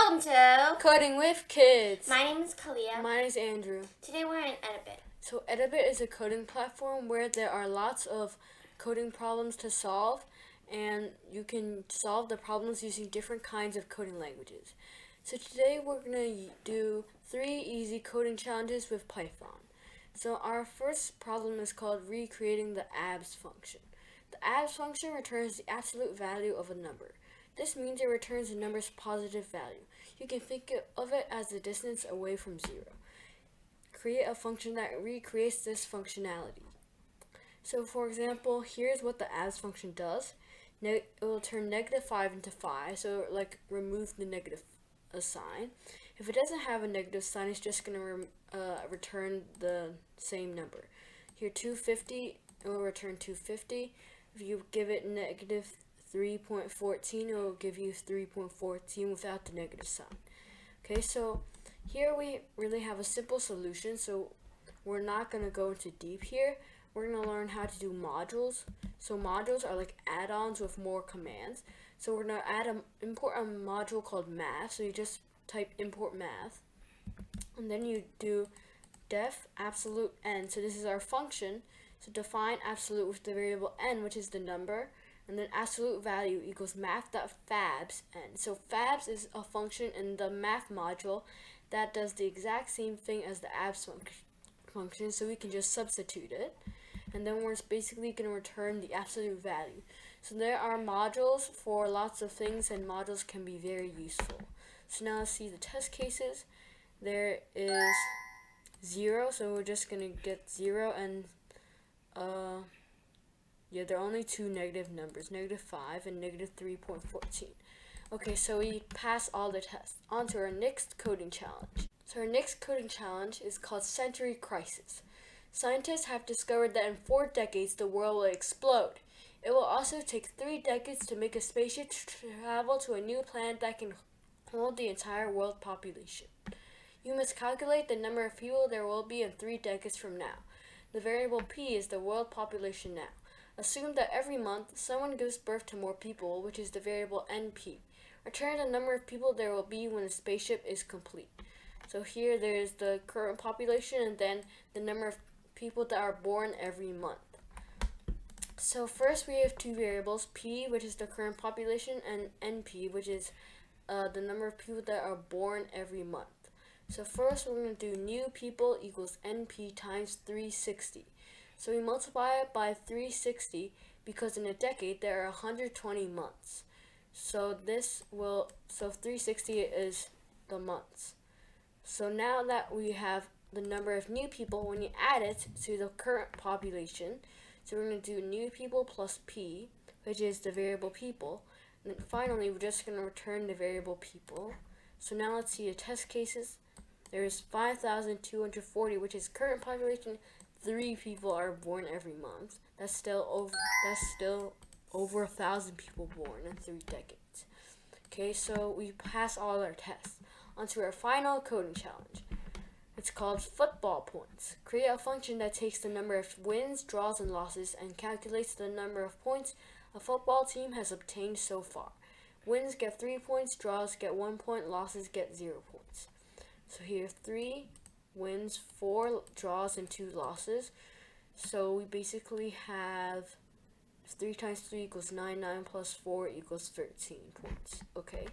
Welcome to Coding with Kids. My name is Kalia. Mine is Andrew. Today we're in Edabit. So Edabit is a coding platform where there are lots of coding problems to solve, and you can solve the problems using different kinds of coding languages. So today we're going to do 3 easy coding challenges with Python. So our first problem is called recreating the abs function. The abs function returns the absolute value of a number. This means it returns the number's positive value. You can think of it as the distance away from 0. Create a function that recreates this functionality. So for example, here's what the abs function does. It will turn -5 into 5, so remove the negative sign. If it doesn't have a negative sign, it's just going to return the same number. Here 250, it will return 250. If you give it -3.14, it will give you 3.14 without the negative sign. Okay, so here we really have a simple solution, so we're not going to go into deep here. We're going to learn how to do modules. So modules are like add-ons with more commands. So we're going to import a module called math. So you just type import math, and then you do def absolute n. So this is our function. So define absolute with the variable n, which is the number, and then absolute value equals math.fabs n. So fabs is a function in the math module that does the exact same thing as the abs function, so we can just substitute it, and then we're basically going to return the absolute value. So there are modules for lots of things, and modules can be very useful. So now let's see the test cases. There is 0, so we're just going to get 0, and yeah, there are only 2 negative numbers, -5 and -3.14. Okay, so we pass all the tests. On to our next coding challenge. So our next coding challenge is called Century Crisis. Scientists have discovered that in 4 decades the world will explode. It will also take 3 decades to make a spaceship travel to a new planet that can hold the entire world population. You must calculate the number of people there will be in 3 decades from now. The variable p is the world population now. Assume that every month someone gives birth to more people, which is the variable np. Return the number of people there will be when the spaceship is complete. So here there's the current population and then the number of people that are born every month. So first we have 2 variables, p, which is the current population, and np, which is the number of people that are born every month. So first we're going to do new people equals np times 360. So we multiply it by 360 because in a decade there are 120 months. So 360 is the months. So now that we have the number of new people, when you add it to the current population, so we're going to do new people plus p, which is the variable people. And then finally, we're just going to return the variable people. So now let's see the test cases. There's 5,240, which is current population. 3 people are born every month. That's still over 1,000 people born in 3 decades. Okay, so we pass all our tests. Onto our final coding challenge. It's called football points. Create a function that takes the number of wins, draws, and losses and calculates the number of points a football team has obtained so far. Wins get 3 points, draws get 1 point, losses get 0 points. So here 3 wins, 4 draws, and 2 losses. So we basically have 3 times 3 equals 9, 9 plus 4 equals 13 points. Okay.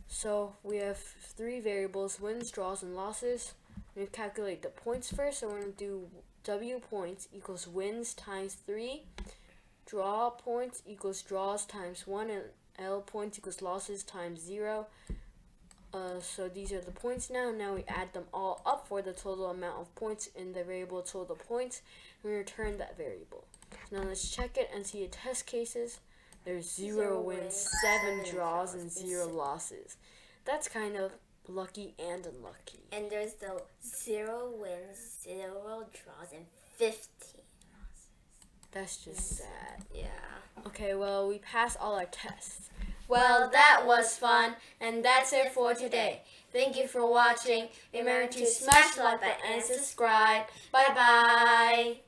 So we have 3 variables, wins, draws, and losses. We calculate the points first, so we're going to do W points equals wins times 3, draw points equals draws times 1, and L points equals losses times 0. So these are the points now. Now we add them all up for the total amount of points in the variable total points, and we return that variable. So now let's check it and see the test cases. There's 0 wins, 7 draws, and 0 losses. That's kind of lucky and unlucky. And there's the 0 wins, 0 draws, and 15 losses. That's just sad. Yeah. Okay, well, we passed all our tests. Well, that was fun, and that's it for today. Thank you for watching. Remember to smash the like button and subscribe. Bye-bye.